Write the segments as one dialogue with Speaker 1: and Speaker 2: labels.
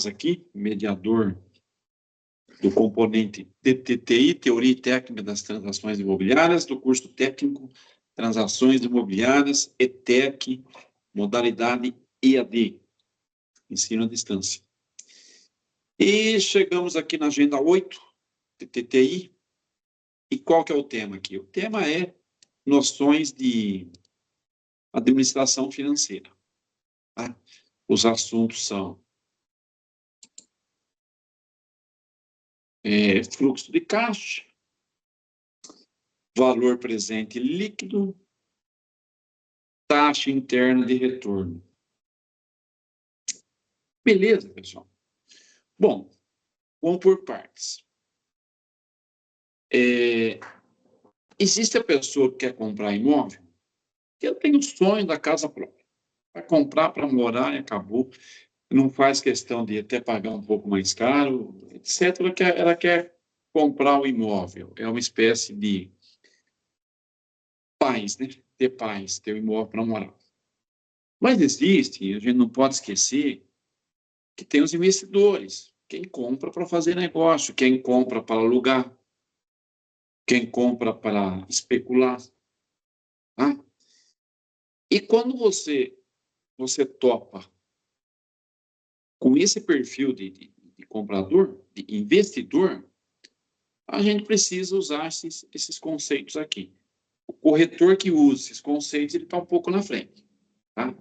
Speaker 1: aqui, mediador do componente TTI, Teoria e Técnica das Transações Imobiliárias, do curso técnico Transações Imobiliárias, ETEC, modalidade EAD, ensino à distância. E chegamos aqui na agenda 8, TTI, e qual que é o tema aqui? O tema é noções de administração financeira. Tá? Os assuntos são fluxo de caixa, valor presente líquido, taxa interna de retorno. Beleza, pessoal? Bom, vamos por partes. Existe a pessoa que quer comprar imóvel, que ela tem o sonho da casa própria. Vai comprar para morar e acabou. Não faz questão de até pagar um pouco mais caro, etc. Ela quer comprar o imóvel. É uma espécie de paz, né? Ter paz, ter o imóvel para morar. Mas existe, a gente não pode esquecer, que tem os investidores. Quem compra para fazer negócio, quem compra para alugar, quem compra para especular. Tá? E quando você topa com esse perfil de comprador, de investidor, a gente precisa usar esses conceitos aqui. O corretor que usa esses conceitos, ele está um pouco na frente. Tá?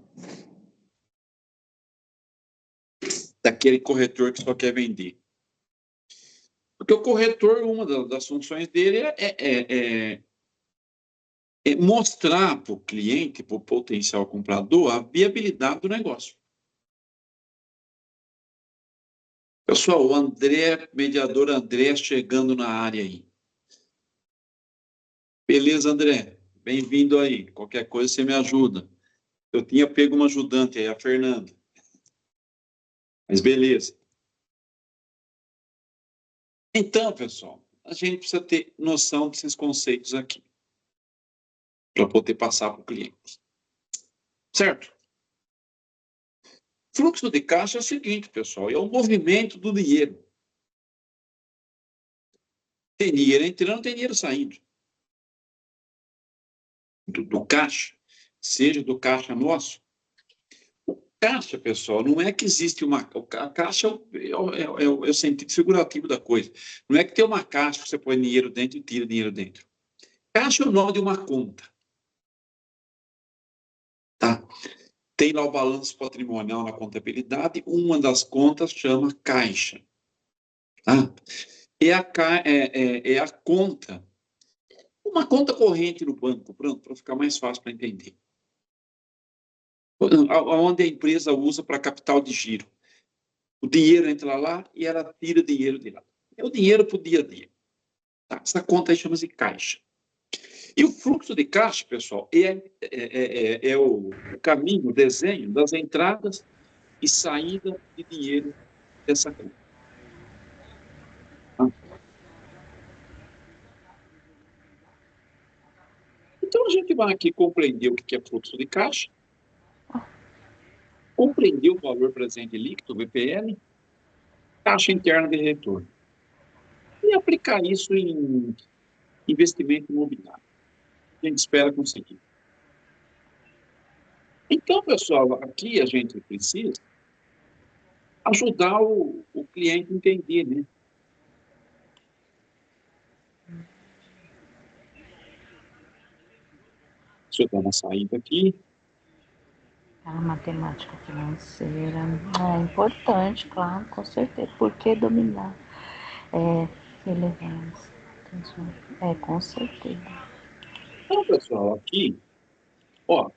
Speaker 1: Daquele corretor que só quer vender. Porque o corretor, uma das funções dele é mostrar para o cliente, para o potencial comprador, a viabilidade do negócio. Pessoal, o André, mediador André, chegando na área aí. Beleza, André? Bem-vindo aí. Qualquer coisa você me ajuda. Eu tinha pego uma ajudante aí, a Fernanda. Mas beleza. Então, pessoal, a gente precisa ter noção desses conceitos aqui para poder passar para o cliente. Certo? Fluxo de caixa é o seguinte, pessoal, é o movimento do dinheiro. Tem dinheiro entrando, tem dinheiro saindo. Do caixa, seja do caixa nosso. O caixa, pessoal, não é que existe uma... A caixa é o sentido figurativo da coisa. Não é que tem uma caixa que você põe dinheiro dentro e tira dinheiro dentro. Caixa é o nome de uma conta. Tá? Tem lá o balanço patrimonial na contabilidade, uma das contas chama caixa. Tá? É a conta, uma conta corrente no banco, pronto, para ficar mais fácil para entender. Onde a empresa usa para capital de giro. O dinheiro entra lá e ela tira dinheiro de lá. É o dinheiro para o dia a dia. Tá? Essa conta aí chama-se caixa. E o fluxo de caixa, pessoal, é o caminho, o desenho das entradas e saída de dinheiro dessa conta. Tá? Então, a gente vai aqui compreender o que é fluxo de caixa, compreender o valor presente líquido, VPL, taxa interna de retorno, e aplicar isso em investimento imobiliário. A gente espera conseguir. Então, pessoal, aqui a gente precisa ajudar o cliente a entender, né? Deixa eu dar uma saída aqui.
Speaker 2: A matemática financeira é importante, claro, com certeza. Por que dominar? Relevância. Com certeza.
Speaker 1: Então, pessoal, aqui, ó.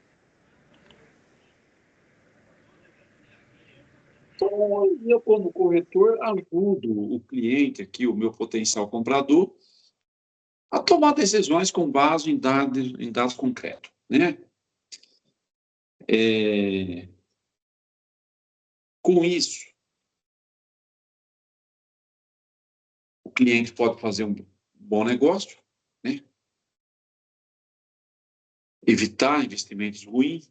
Speaker 1: Então, eu, como corretor, ajudo o cliente aqui, o meu potencial comprador, a tomar decisões com base em dados concretos, né? Com isso, o cliente pode fazer um bom negócio, né? Evitar investimentos ruins,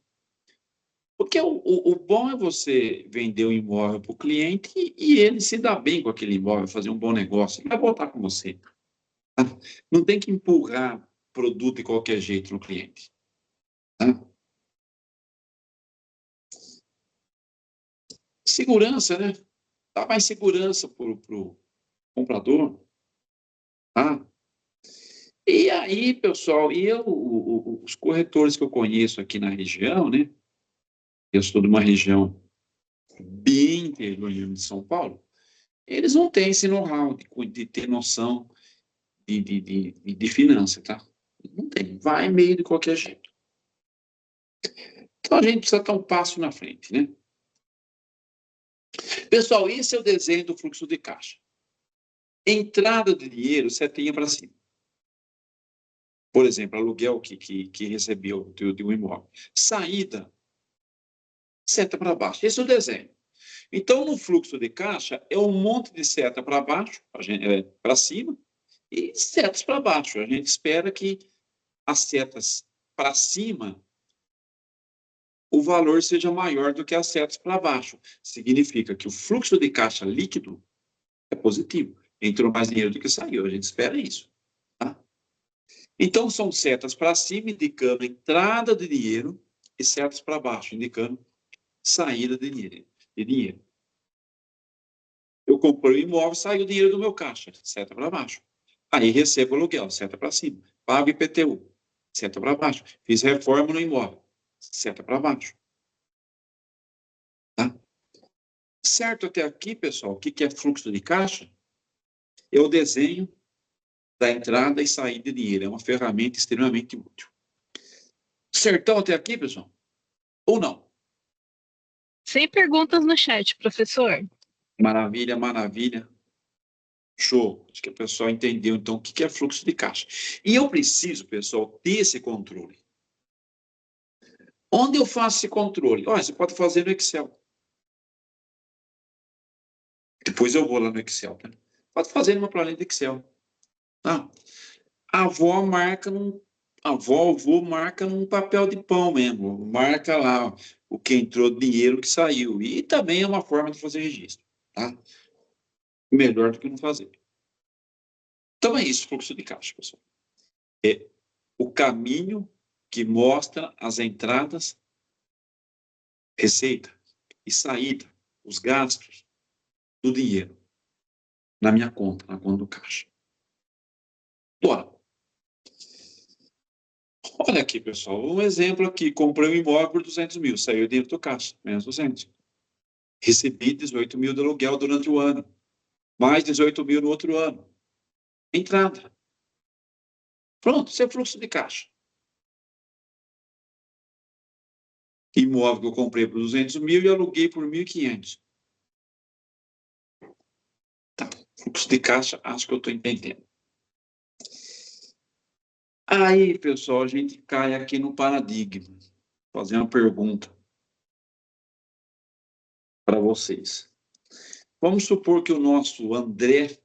Speaker 1: Porque o bom é você vender o imóvel para o cliente e ele se dá bem com aquele imóvel, fazer um bom negócio, ele vai voltar com você. Tá? Não tem que empurrar produto de qualquer jeito no cliente. Tá? Segurança, né? Dá mais segurança para o comprador. Tá? E aí, pessoal, os corretores que eu conheço aqui na região, né? Eu sou de uma região bem interior de São Paulo, eles não têm esse know-how de ter noção de finança, tá? Não tem, vai meio de qualquer jeito. Então a gente precisa estar um passo na frente, né? Pessoal, esse é o desenho do fluxo de caixa. Entrada de dinheiro, setinha para cima. Por exemplo, aluguel que recebeu de um imóvel. Saída, seta para baixo. Esse é o desenho. Então, no fluxo de caixa, é um monte de seta para baixo, para cima, e setas para baixo. A gente espera que as setas para cima, o valor seja maior do que as setas para baixo. Significa que o fluxo de caixa líquido é positivo. Entrou mais dinheiro do que saiu. A gente espera isso. Tá? Então, são setas para cima, indicando entrada de dinheiro, e setas para baixo, indicando saída de dinheiro. Eu comprei o imóvel, saiu o dinheiro do meu caixa, seta para baixo. Aí recebo aluguel, seta para cima. Pago IPTU, seta para baixo. Fiz reforma no imóvel, seta para baixo. Tá? Certo até aqui, pessoal, o que é fluxo de caixa? É o desenho da entrada e saída de dinheiro. É uma ferramenta extremamente útil. Certão até aqui, pessoal? Ou não?
Speaker 3: Sem perguntas no chat, professor.
Speaker 1: Maravilha, maravilha. Show. Acho que o pessoal entendeu, então, o que é fluxo de caixa. E eu preciso, pessoal, ter esse controle. Onde eu faço esse controle? Olha, você pode fazer no Excel. Depois eu vou lá no Excel. Tá? Pode fazer numa planilha de Excel. Tá? A avó marca num... A avó marca num papel de pão mesmo. Marca lá o que entrou, dinheiro que saiu. E também é uma forma de fazer registro. Tá? Melhor do que não fazer. Então é isso, fluxo de caixa, pessoal. É o caminho que mostra as entradas, receita e saída, os gastos do dinheiro na minha conta, na conta do caixa. Bora. Olha aqui, pessoal, um exemplo aqui. Comprei um imóvel por 200 mil, saiu dinheiro do caixa, menos 200. Recebi 18 mil de aluguel durante o ano, mais 18 mil no outro ano. Entrada. Pronto, isso é fluxo de caixa. Imóvel que eu comprei por 200 mil e aluguei por 1.500. Tá, fluxo de caixa, acho que eu estou entendendo. Aí, pessoal, a gente cai aqui no paradigma. Vou fazer uma pergunta para vocês. Vamos supor que o nosso André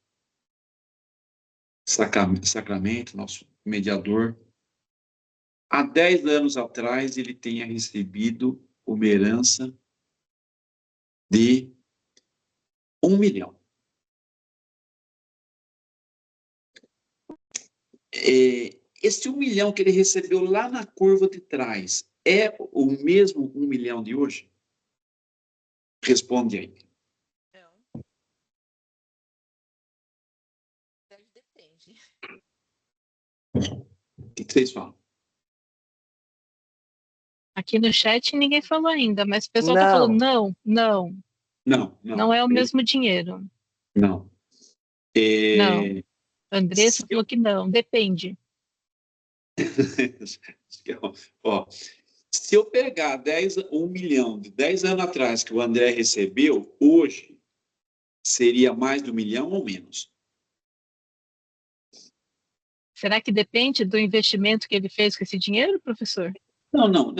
Speaker 1: Sacramento, nosso mediador, há 10 anos atrás ele tenha recebido uma herança de 1 milhão. Esse 1 milhão que ele recebeu lá na curva de trás é o mesmo 1 milhão de hoje? Responde aí.
Speaker 2: Não. Depende.
Speaker 1: O que vocês falam?
Speaker 3: Aqui no chat ninguém falou ainda, mas o pessoal tá falando não. Não é o mesmo dinheiro.
Speaker 1: Não.
Speaker 3: Não. A Andressa falou que não, depende.
Speaker 1: Ó, se eu pegar 1 milhão de 10 anos atrás que o André recebeu, hoje seria mais de 1 milhão ou menos?
Speaker 3: Será que depende do investimento que ele fez com esse dinheiro, professor?
Speaker 1: Não.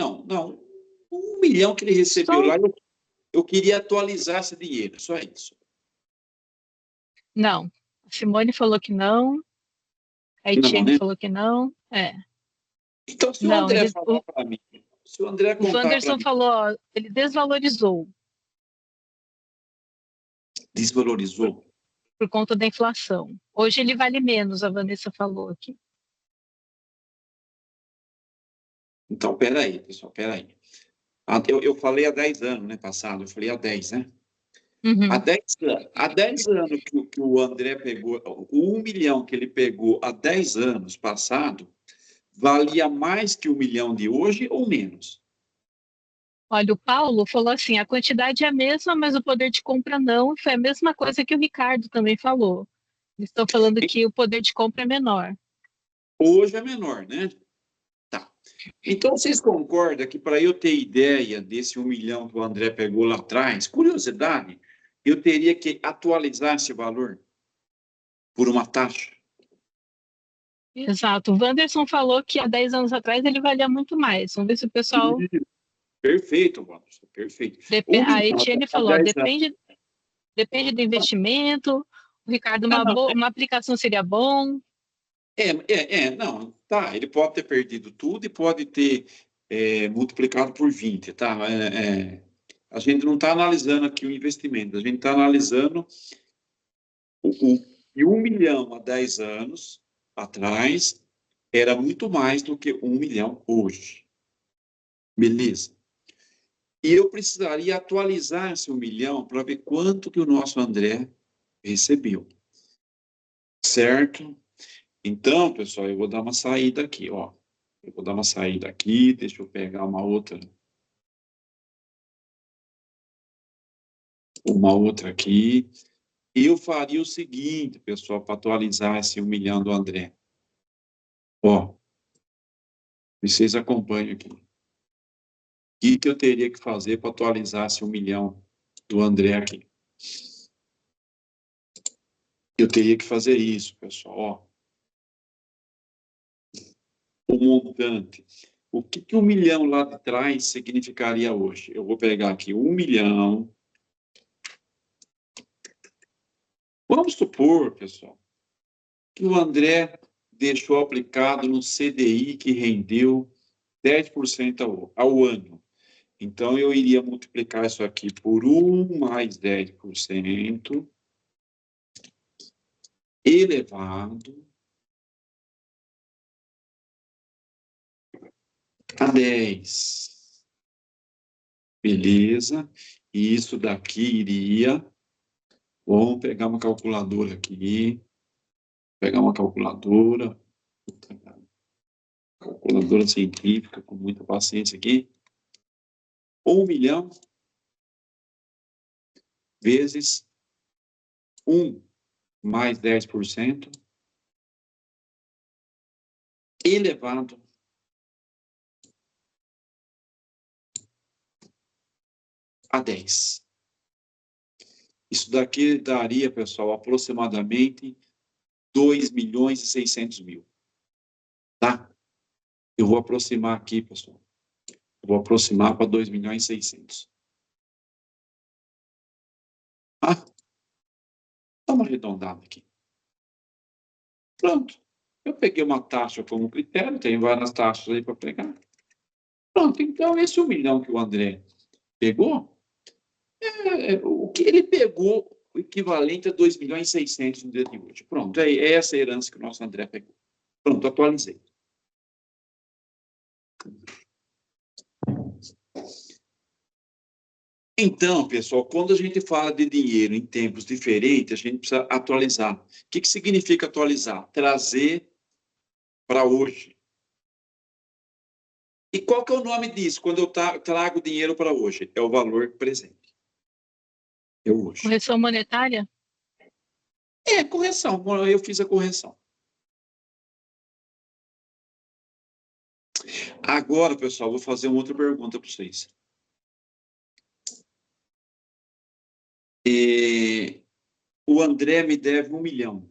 Speaker 1: 1 milhão que ele recebeu lá, eu queria atualizar esse dinheiro, só isso.
Speaker 3: Não. A Simone falou que não. A
Speaker 1: Não,
Speaker 3: Etienne
Speaker 1: né?
Speaker 3: falou que não. É.
Speaker 1: Então, se o
Speaker 3: Não,
Speaker 1: André falar para mim, Se o André
Speaker 3: contar. O Wanderson falou, ó, ele desvalorizou.
Speaker 1: Desvalorizou?
Speaker 3: Por conta da inflação. Hoje ele vale menos, a Vanessa falou aqui.
Speaker 1: Então, peraí, pessoal, peraí. Eu falei há 10 anos, né, passado, eu falei há 10, né?
Speaker 3: Uhum.
Speaker 1: Há 10 anos que o André pegou, o 1 milhão que ele pegou há 10 anos passado, valia mais que o 1 milhão de hoje ou menos?
Speaker 3: Olha, o Paulo falou assim, a quantidade é a mesma, mas o poder de compra não. Foi a mesma coisa que o Ricardo também falou. Eles estão falando que o poder de compra é menor.
Speaker 1: Hoje é menor, né? Tá. Então, vocês concordam que para eu ter ideia desse 1 milhão que o André pegou lá atrás, curiosidade, eu teria que atualizar esse valor por uma taxa?
Speaker 3: Exato. O Wanderson falou que há 10 anos atrás ele valia muito mais. Vamos ver se o pessoal...
Speaker 1: Perfeito, Wanderson, perfeito.
Speaker 3: A Etienne falou, depende do investimento. O Ricardo, uma aplicação seria bom.
Speaker 1: Não, tá, ele pode ter perdido tudo e pode ter multiplicado por 20, tá? A gente não está analisando aqui o investimento, a gente está analisando e 1 milhão há 10 anos atrás era muito mais do que 1 milhão hoje. Beleza. E eu precisaria atualizar esse 1 milhão para ver quanto que o nosso André recebeu. Certo? Então, pessoal, eu vou dar uma saída aqui, ó. Eu vou dar uma saída aqui, deixa eu pegar uma outra aqui. E eu faria o seguinte, pessoal, para atualizar esse 1 milhão do André. Ó, vocês acompanham aqui. O que eu teria que fazer para atualizar esse 1 milhão do André aqui? Eu teria que fazer isso, pessoal, ó. O montante. O que 1 milhão lá de trás significaria hoje? Eu vou pegar aqui 1 milhão. Vamos supor, pessoal, que o André deixou aplicado no CDI que rendeu 10% ao ano. Então, eu iria multiplicar isso aqui por 1 mais 10% elevado a 10. Beleza? E isso daqui iria... Vamos pegar uma calculadora aqui. Pegar uma calculadora científica, com muita paciência aqui. 1 milhão vezes 1 mais 10% elevado a 10. Isso daqui daria, pessoal, aproximadamente 2.600.000. Tá? Eu vou aproximar aqui, pessoal. Eu vou aproximar para 2.600.000. Ah, dá uma arredondada aqui. Pronto. Eu peguei uma taxa como critério, tem várias taxas aí para pegar. Pronto, então esse 1 milhão que o André pegou, o que ele pegou, o equivalente a 2.600.000 no dia de hoje. Pronto, é essa a herança que o nosso André pegou. Pronto, atualizei. Então, pessoal, quando a gente fala de dinheiro em tempos diferentes, a gente precisa atualizar. O que significa atualizar? Trazer para hoje. E qual que é o nome disso quando eu trago dinheiro para hoje? É o valor presente. É hoje.
Speaker 3: Correção monetária?
Speaker 1: Correção. Eu fiz a correção. Agora, pessoal, vou fazer uma outra pergunta para vocês. O André me deve 1 milhão.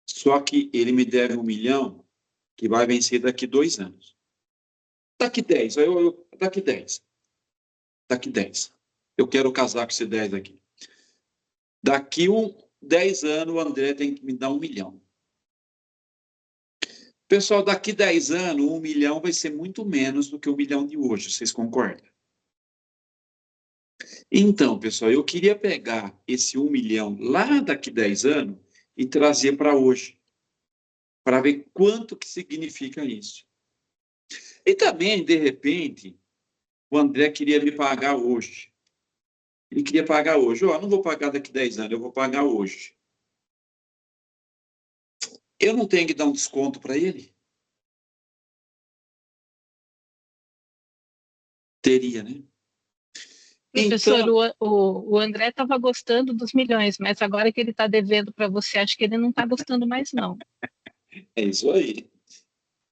Speaker 1: Só que ele me deve 1 milhão que vai vencer daqui 2 anos. Daqui 10. Daqui 10. Daqui 10. Eu quero casar com esse 10 aqui. Daqui 10 anos, o André tem que me dar 1 milhão. Pessoal, daqui 10 anos, 1 milhão vai ser muito menos do que 1 milhão de hoje, vocês concordam? Então, pessoal, eu queria pegar esse 1 milhão lá daqui 10 anos e trazer para hoje, para ver quanto que significa isso. E também, de repente, o André queria me pagar hoje. Ele queria pagar hoje. Ó, não vou pagar daqui 10 anos, eu vou pagar hoje. Eu não tenho que dar um desconto para ele? Teria, né?
Speaker 3: Professor,
Speaker 1: Então,
Speaker 3: o André estava gostando dos milhões, mas agora que ele está devendo para você, acho que ele não está gostando mais, não.
Speaker 1: é isso aí.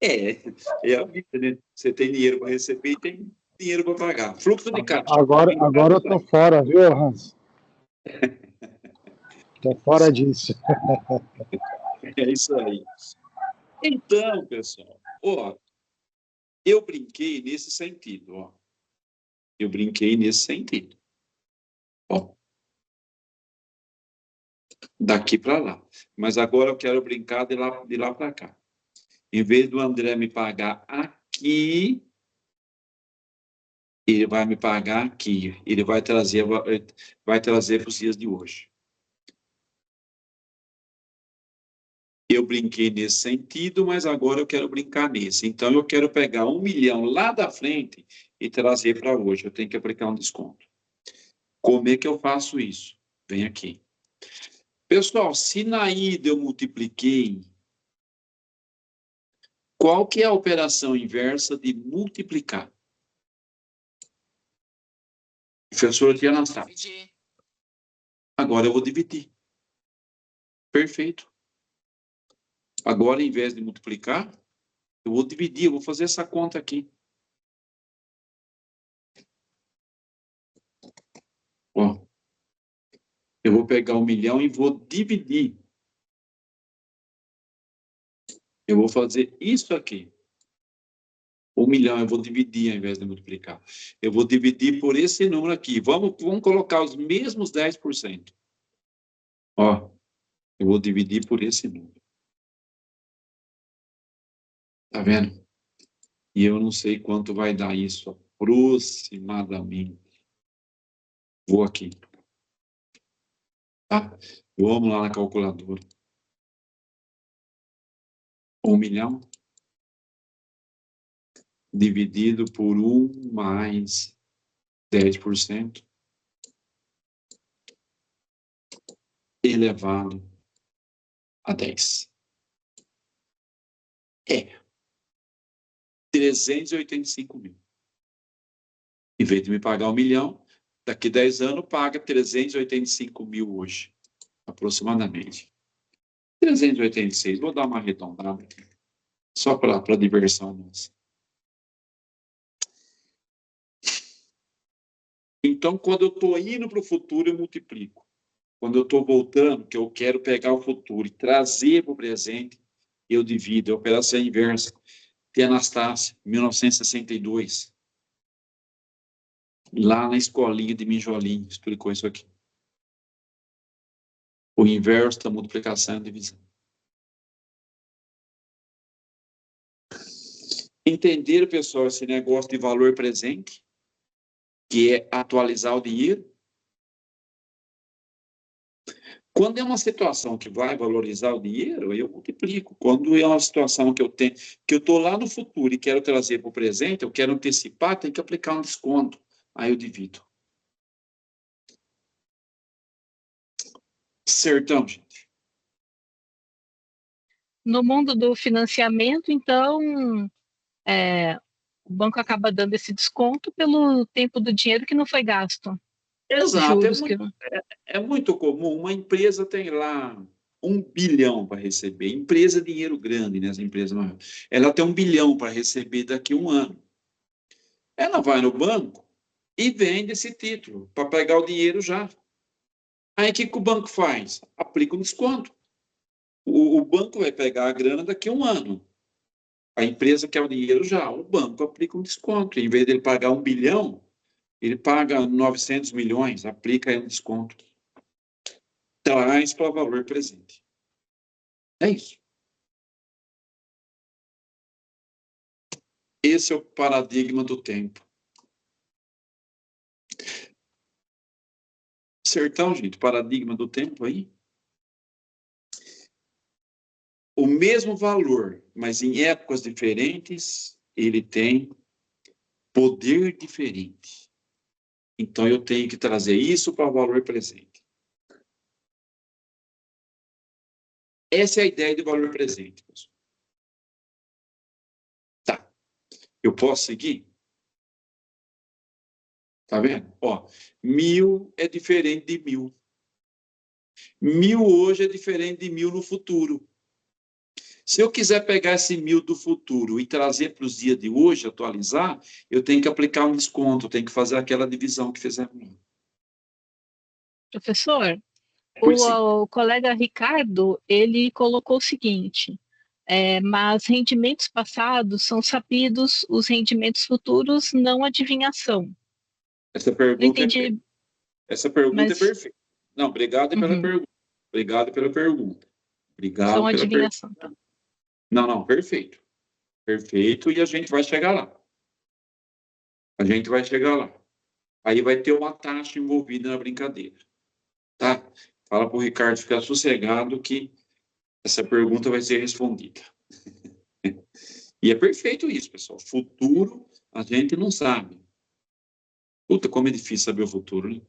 Speaker 1: É a vida, né? Você tem dinheiro para receber e tem dinheiro para pagar. Fluxo de caixa.
Speaker 4: Agora eu tô fora, viu, Hans? Tô fora disso.
Speaker 1: É isso aí. Então, pessoal, ó, eu brinquei nesse sentido, ó. Eu brinquei nesse sentido. Ó, daqui para lá. Mas agora eu quero brincar de lá para cá. Em vez do André me pagar aqui, ele vai me pagar aqui. Ele vai trazer para os dias de hoje. Eu brinquei nesse sentido, mas agora eu quero brincar nesse. Então, eu quero pegar 1 milhão lá da frente e trazer para hoje. Eu tenho que aplicar um desconto. Como é que eu faço isso? Vem aqui. Pessoal, se na ida eu multipliquei, qual que é a operação inversa de multiplicar? Professora Tia Anastácia. Agora eu vou dividir. Perfeito. Agora, em vez de multiplicar, eu vou dividir, eu vou fazer essa conta aqui. Ó, eu vou pegar 1 milhão e vou dividir. Eu vou fazer isso aqui. 1 milhão, eu vou dividir ao invés de multiplicar. Eu vou dividir por esse número aqui. Vamos colocar os mesmos 10%. Ó, eu vou dividir por esse número. Tá vendo? E eu não sei quanto vai dar isso aproximadamente. Vou aqui. Tá? Vamos lá na calculadora. 1 milhão dividido por 1 mais 10% elevado a 10. É 385 mil. Em vez de me pagar 1 milhão, daqui 10 anos paga 385 mil hoje, aproximadamente. 386, vou dar uma arredondada aqui, só para diversão nossa. Então, quando eu estou indo para o futuro, eu multiplico. Quando eu estou voltando, que eu quero pegar o futuro e trazer para o presente, eu divido. A operação inversa. Tem Anastácia, 1962. Lá na escolinha de Mijolinho, explicou isso aqui. O inverso da multiplicação e divisão. Entenderam, pessoal, esse negócio de valor presente, que é atualizar o dinheiro? Quando é uma situação que vai valorizar o dinheiro, eu multiplico. Quando é uma situação que eu tenho, que eu estou lá no futuro e quero trazer para o presente, eu quero antecipar, tem que aplicar um desconto. Aí eu divido. Certão, gente.
Speaker 3: No mundo do financiamento, então, o banco acaba dando esse desconto pelo tempo do dinheiro que não foi gasto.
Speaker 1: Exato.
Speaker 3: Juros que...
Speaker 1: É muito comum. Uma empresa tem lá 1 bilhão para receber. Empresa é dinheiro grande, né? As empresas maiores. Ela tem 1 bilhão para receber daqui a 1 ano. Ela vai no banco e vende esse título para pegar o dinheiro já. Aí o que o banco faz? Aplica um desconto. O banco vai pegar a grana daqui a 1 ano. A empresa quer o dinheiro já. O banco aplica um desconto. Em vez dele pagar 1 bilhão, ele paga 900 milhões, aplica aí um desconto. Traz para valor presente. É isso. Esse é o paradigma do tempo. Sertão, gente, paradigma do tempo aí. O mesmo valor, mas em épocas diferentes, ele tem poder diferente. Então, eu tenho que trazer isso para o valor presente. Essa é a ideia de valor presente, pessoal. Tá. Eu posso seguir? Tá vendo? Ó, 1000 é diferente de 1000. 1000 hoje é diferente de 1000 no futuro. Se eu quiser pegar esse 1000 do futuro e trazer para os dias de hoje, atualizar, eu tenho que aplicar um desconto, eu tenho que fazer aquela divisão que fizemos.
Speaker 3: Professor,
Speaker 1: Pois sim.
Speaker 3: o colega Ricardo, ele colocou o seguinte, mas rendimentos passados são sabidos, os rendimentos futuros não adivinhação.
Speaker 1: Essa
Speaker 3: Não
Speaker 1: pergunta
Speaker 3: entendi,
Speaker 1: essa pergunta é
Speaker 3: mas
Speaker 1: perfeita. Não, obrigado pela pergunta. Obrigado pela pergunta.
Speaker 3: são
Speaker 1: Obrigado pela pergunta.
Speaker 3: adivinhação, tá?
Speaker 1: Não, perfeito. Perfeito, e a gente vai chegar lá. A gente vai chegar lá. Aí vai ter uma taxa envolvida na brincadeira. Tá? Fala para o Ricardo ficar sossegado que essa pergunta vai ser respondida. E é perfeito isso, pessoal. Futuro, a gente não sabe. Puta, como é difícil saber o futuro, né?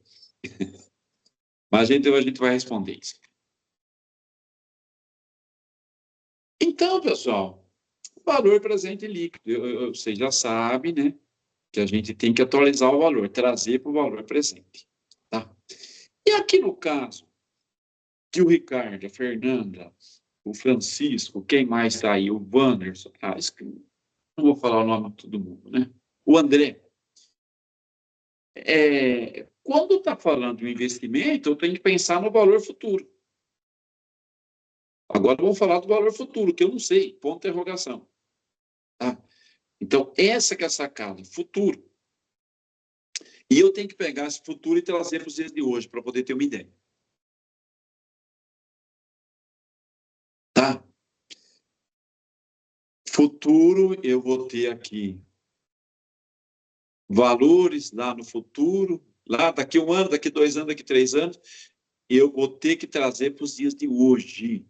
Speaker 1: Mas a gente vai responder isso. Então, pessoal, valor presente líquido. Você já sabe, né? Que a gente tem que atualizar o valor, trazer para o valor presente. Tá? E aqui no caso, que o Ricardo, a Fernanda, o Francisco, quem mais está aí? O Wanderson. Não vou falar o nome de todo mundo, né? O André. Quando está falando de um investimento, eu tenho que pensar no valor futuro. Agora vamos falar do valor futuro, que eu não sei, ponto de interrogação. Tá? Então, essa que é a sacada, futuro. E eu tenho que pegar esse futuro e trazer para os dias de hoje, para poder ter uma ideia. Tá? Futuro, eu vou ter aqui valores lá no futuro, lá daqui 1 ano, daqui 2 anos, daqui 3 anos, eu vou ter que trazer para os dias de hoje.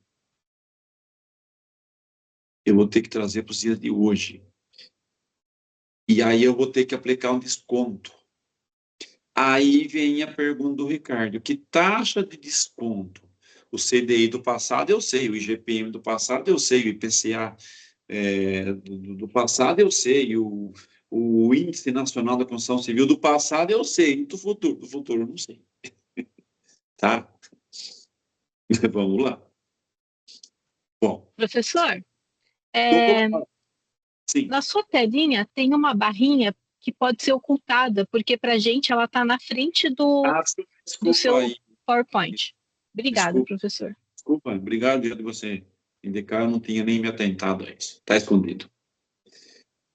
Speaker 1: Eu vou ter que trazer para os dias de hoje. E aí eu vou ter que aplicar um desconto. Aí vem a pergunta do Ricardo: que taxa de desconto? O CDI do passado eu sei, o IGPM do passado eu sei, o IPCA do passado eu sei, o Índice Nacional da Construção Civil do passado eu sei, do futuro eu não sei. Tá? Vamos lá. Bom.
Speaker 3: Professor,
Speaker 1: Sim.
Speaker 3: na sua telinha tem uma barrinha que pode ser ocultada, porque para a gente ela está na frente do seu
Speaker 1: aí.
Speaker 3: PowerPoint. Obrigada,
Speaker 1: Desculpa,
Speaker 3: professor.
Speaker 1: Desculpa, obrigado de você indicar, eu não tinha nem me atentado a isso. Está escondido.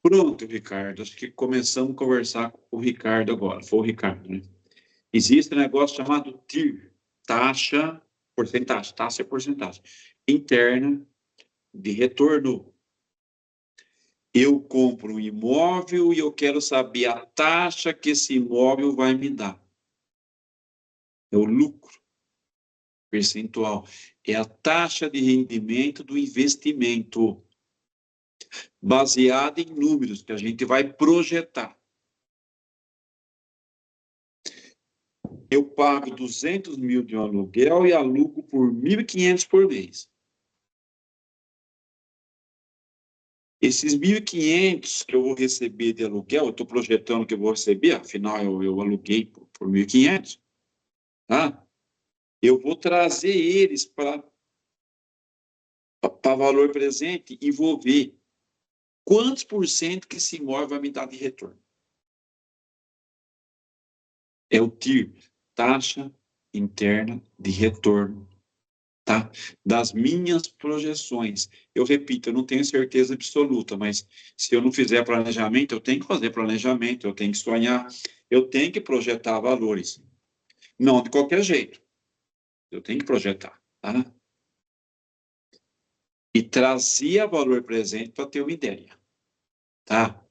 Speaker 1: Pronto, Ricardo, acho que começamos a conversar com o Ricardo agora. Foi o Ricardo, né? Existe um negócio chamado TIR, taxa é porcentagem, interna de retorno. Eu compro um imóvel e eu quero saber a taxa que esse imóvel vai me dar. É o lucro percentual. É a taxa de rendimento do investimento, baseada em números que a gente vai projetar. Eu pago 200 mil de um aluguel e alugo por 1.500 por mês. Esses 1.500 que eu vou receber de aluguel, eu estou projetando que eu vou receber, afinal eu aluguei por 1.500, tá? Eu vou trazer eles para valor presente e vou ver quantos por cento que esse imóvel vai me dar de retorno. É o TIR, taxa interna de retorno, tá? Das minhas projeções. Eu repito, eu não tenho certeza absoluta, mas se eu não fizer planejamento, eu tenho que fazer planejamento, eu tenho que sonhar, eu tenho que projetar valores. Não de qualquer jeito. Eu tenho que projetar, tá? E trazer valor presente para ter uma ideia, tá?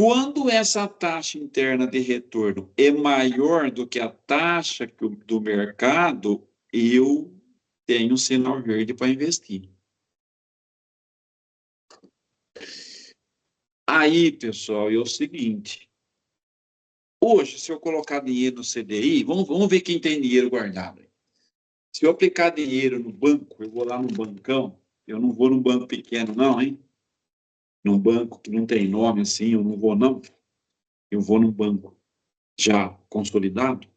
Speaker 1: Quando essa taxa interna de retorno é maior do que a taxa do mercado, eu tenho sinal verde para investir. Aí, pessoal, é o seguinte. Hoje, se eu colocar dinheiro no CDI, vamos ver quem tem dinheiro guardado. Se eu aplicar dinheiro no banco, eu vou lá no bancão, eu não vou num banco pequeno, não, hein? Num banco que não tem nome assim, eu não vou, não. Eu vou num banco já consolidado,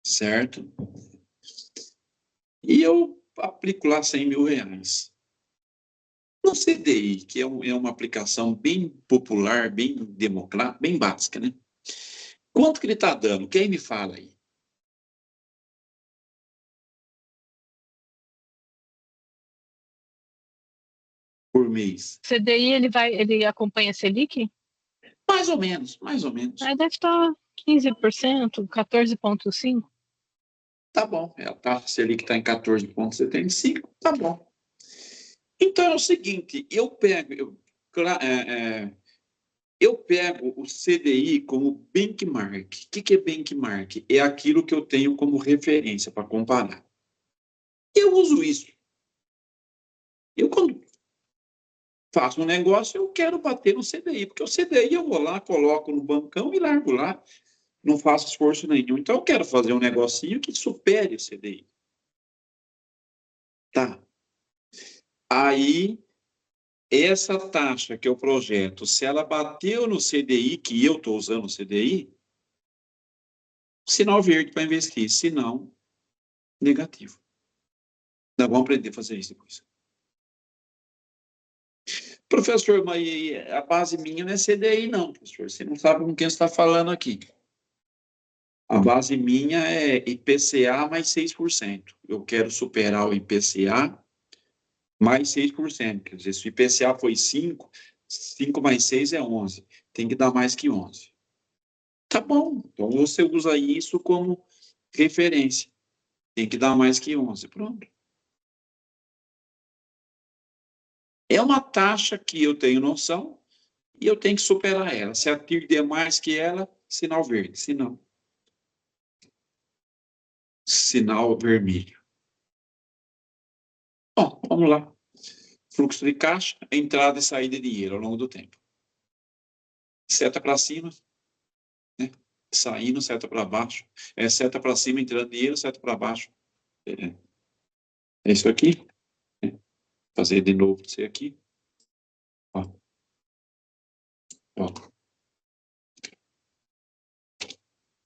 Speaker 1: certo? E eu aplico lá 100 mil reais. No CDI, que é uma aplicação bem popular, bem democrática, bem básica, né? Quanto que ele está dando? Quem me fala aí? Por mês?
Speaker 3: CDI, ele acompanha a Selic?
Speaker 1: Mais ou menos, mais ou menos.
Speaker 3: Aí deve estar 15%, 14,5%.
Speaker 1: Tá bom, a taxa Selic está em 14,75, tá bom. Então é o seguinte, eu pego o CDI como benchmark. O que é benchmark? É aquilo que eu tenho como referência para comparar. Eu uso isso. Eu, quando faço um negócio, eu quero bater no CDI, porque o CDI eu vou lá, coloco no bancão e largo lá. Não faço esforço nenhum. Então, eu quero fazer um negocinho que supere o CDI. Tá. Aí, essa taxa que eu projeto, se ela bateu no CDI, que eu estou usando o CDI, sinal verde para investir. Se não, negativo. Nós vamos aprender a fazer isso depois. Professor, mas a base minha não é CDI, não, professor. Você não sabe com quem você está falando aqui. A base minha é IPCA mais 6%. Eu quero superar o IPCA mais 6%. Quer dizer, se o IPCA foi 5, 5 mais 6 é 11. Tem que dar mais que 11. Tá bom. Então, você usa isso como referência. Tem que dar mais que 11. Pronto. É uma taxa que eu tenho noção e eu tenho que superar ela. Se a TIR der mais que ela, sinal verde. Se não, sinal vermelho. Bom, vamos lá. Fluxo de caixa, entrada e saída de dinheiro ao longo do tempo. Seta para cima, né? Saindo, seta para baixo. Seta para cima, entrando dinheiro, seta para baixo. É isso aqui. Fazer de novo isso aqui. Ó. Ó.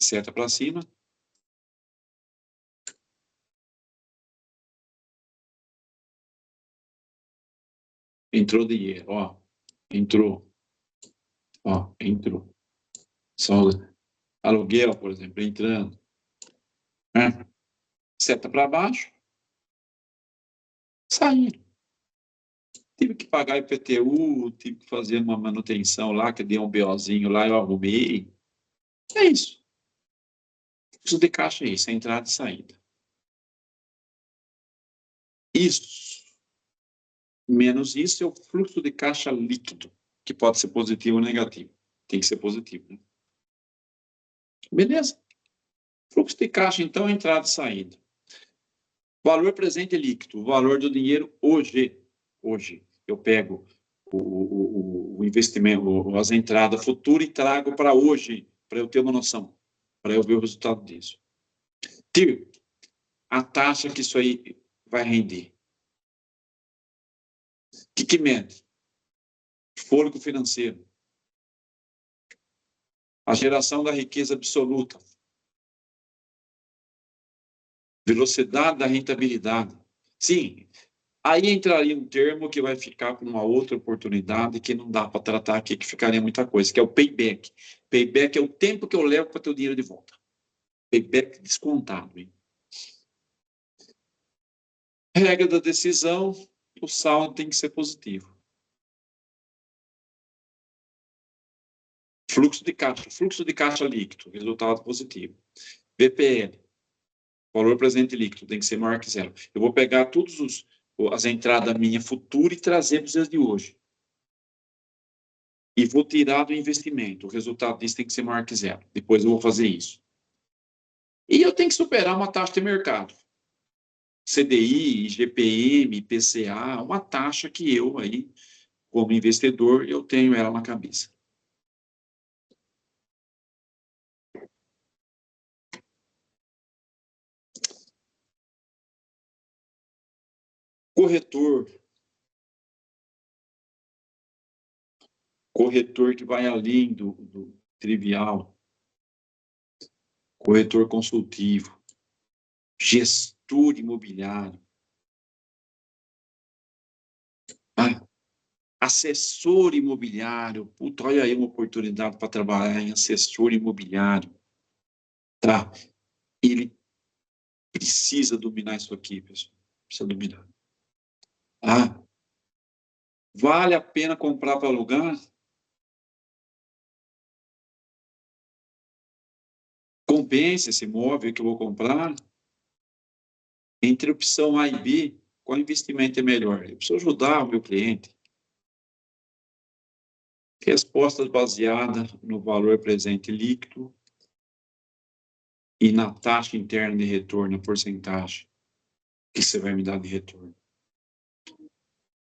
Speaker 1: Seta para cima. Entrou dinheiro, ó. Entrou. Ó, entrou. Só aluguel, por exemplo, entrando. Seta para baixo. Saindo. Tive que pagar IPTU, tive que fazer uma manutenção lá, que deu um BOzinho lá, eu arrumei. É isso. Fluxo de caixa é isso, é entrada e saída. Isso. Menos isso é o fluxo de caixa líquido, que pode ser positivo ou negativo. Tem que ser positivo, né? Beleza? Fluxo de caixa, então, é entrada e saída. Valor presente líquido, o valor do dinheiro hoje. Hoje, eu pego o investimento, as entradas futuras e trago para hoje, para eu ter uma noção, para eu ver o resultado disso. TIR, a taxa que isso aí vai render. O que mede? Fôlego financeiro. A geração da riqueza absoluta. Velocidade da rentabilidade. Sim, aí entraria um termo que vai ficar para uma outra oportunidade que não dá para tratar aqui, que ficaria muita coisa, que é o payback. Payback é o tempo que eu levo para ter o dinheiro de volta. Payback descontado. Hein? Regra da decisão, o saldo tem que ser positivo. Fluxo de caixa líquido, resultado positivo. VPL, valor presente líquido, tem que ser maior que zero. Eu vou pegar todas as entradas minha futura e trazer para os dias de hoje. e vou tirar do investimento. O resultado disso tem que ser maior que zero. Depois eu vou fazer isso. E eu tenho que superar uma taxa de mercado. CDI, IGPM, IPCA, uma taxa que eu aí, como investidor, eu tenho ela na cabeça. Corretor que vai além do trivial, corretor consultivo, gestor imobiliário, assessor imobiliário. Puta, olha aí uma oportunidade para trabalhar em assessor imobiliário. Tá? Ele precisa dominar isso aqui, pessoal. Precisa dominar. Vale a pena comprar para alugar? Compensa esse imóvel que eu vou comprar? Entre opção A e B, qual investimento é melhor? Eu preciso ajudar o meu cliente. Respostas baseadas no valor presente líquido e na taxa interna de retorno, a porcentagem que você vai me dar de retorno.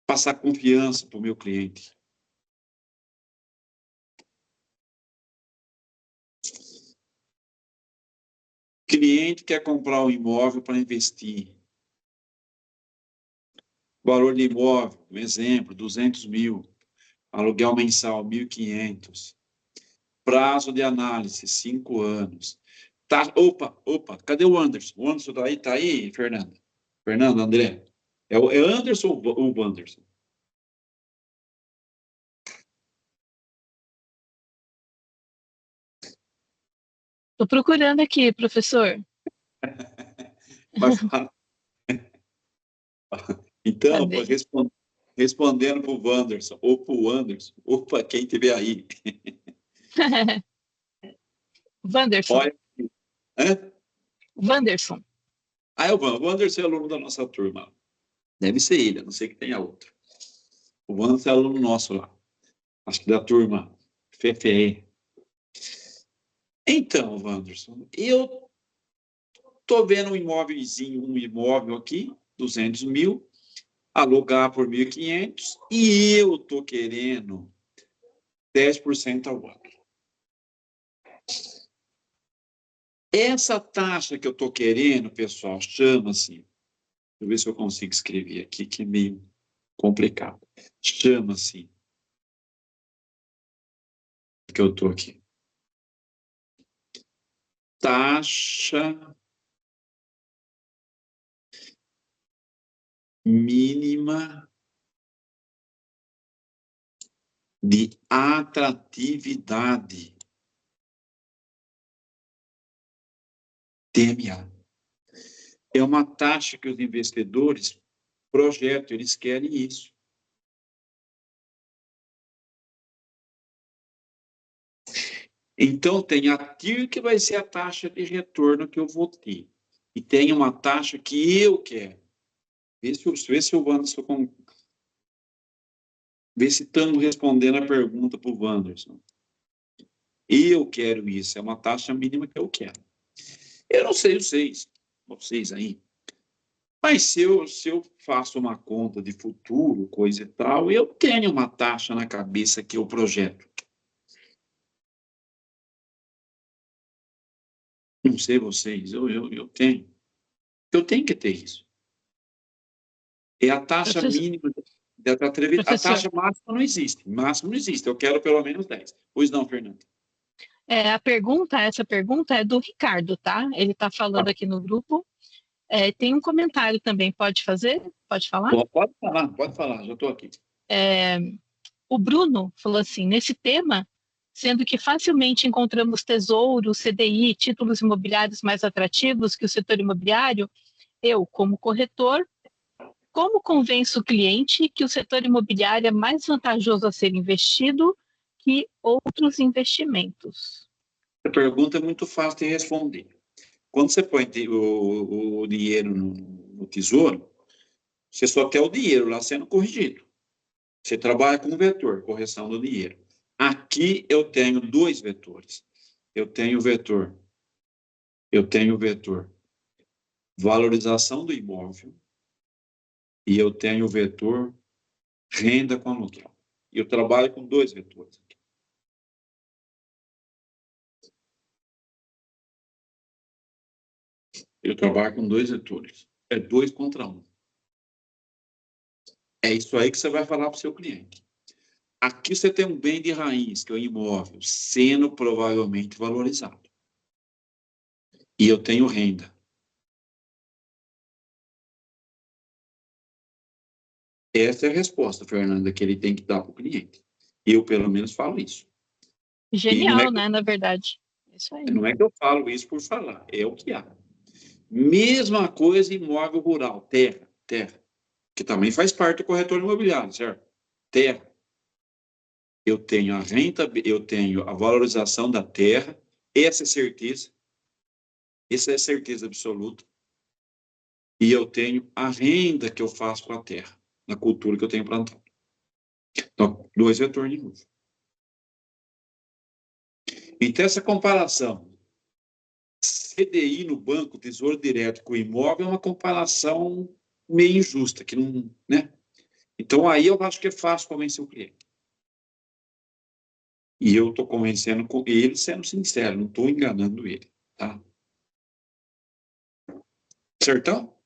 Speaker 1: Passar confiança para o meu cliente. Cliente quer comprar um imóvel para investir. Valor de imóvel, um exemplo, 200 mil. Aluguel mensal, 1.500. Prazo de análise, 5 anos. Tá, opa, cadê o Anderson? O Anderson tá aí, Fernando? Fernando, André? É Anderson ou o Wanderson?
Speaker 3: Estou procurando aqui, professor.
Speaker 1: Então,
Speaker 3: Cadê?
Speaker 1: respondendo para o Wanderson, ou para o Anderson, ou para quem estiver aí.
Speaker 3: Wanderson.
Speaker 1: Olha,
Speaker 3: Wanderson.
Speaker 1: é o Wanderson é aluno da nossa turma. Deve ser ele, a não ser que tenha outro. O Wanderson é aluno nosso lá. Acho que da turma FFE. Então, Wanderson, eu estou vendo um imóvel aqui, 200 mil, alugar por 1.500, e eu estou querendo 10% ao ano. Essa taxa que eu estou querendo, pessoal, chama-se, deixa eu ver se eu consigo escrever aqui, que é meio complicado. Chama-se, que eu estou aqui, taxa mínima de atratividade. TMA. É uma taxa que os investidores projetam, eles querem isso. Então, tem a TIR, que vai ser a taxa de retorno que eu vou ter. E tem uma taxa que eu quero. Vê se o Wanderson... Vê se estamos respondendo a pergunta para o Wanderson. Eu quero isso, é uma taxa mínima que eu quero. Eu não sei vocês aí. Mas se eu faço uma conta de futuro, coisa e tal, eu tenho uma taxa na cabeça que eu projeto. Não sei vocês, eu tenho. Eu tenho que ter isso. É a taxa mínima da atratividade. A taxa máxima não existe. Máxima não existe. Eu quero pelo menos 10. Pois não, Fernando?
Speaker 3: Essa pergunta é do Ricardo, tá? Ele está falando aqui no grupo. Tem um comentário também, pode fazer? Pode falar?
Speaker 1: Pode falar, já estou aqui.
Speaker 3: O Bruno falou assim, nesse tema, sendo que facilmente encontramos tesouro, CDI, títulos imobiliários mais atrativos que o setor imobiliário, eu, como corretor, como convenço o cliente que o setor imobiliário é mais vantajoso a ser investido que outros investimentos?
Speaker 1: A pergunta é muito fácil de responder. Quando você põe o dinheiro no tesouro, você só quer o dinheiro lá sendo corrigido. Você trabalha com um vetor, correção do dinheiro. Aqui eu tenho dois vetores. Eu tenho o vetor valorização do imóvel e eu tenho o vetor renda com aluguel. E eu trabalho com dois vetores aqui. Eu trabalho com dois vetores. É 2 contra 1. É isso aí que você vai falar para o seu cliente. Aqui você tem um bem de raiz, que é o imóvel, sendo provavelmente valorizado. E eu tenho renda. Essa é a resposta, Fernanda, que ele tem que dar para o cliente. Eu, pelo menos, falo isso.
Speaker 3: Genial, né, na verdade. Isso aí.
Speaker 1: Não é que eu falo isso por falar, é o que há. Mesma coisa imóvel rural, terra, que também faz parte do corretor imobiliário, certo? Terra. Eu tenho a renta, eu tenho a valorização da terra, essa é certeza absoluta. E eu tenho a renda que eu faço com a terra, na cultura que eu tenho plantado. Então, 2 vetores de novo. Então, essa comparação CDI no banco, Tesouro Direto com imóvel, é uma comparação meio injusta, que não, né? Então, aí eu acho que é fácil convencer o cliente. E eu estou convencendo com ele, sendo sincero, não estou enganando ele, tá? Certão?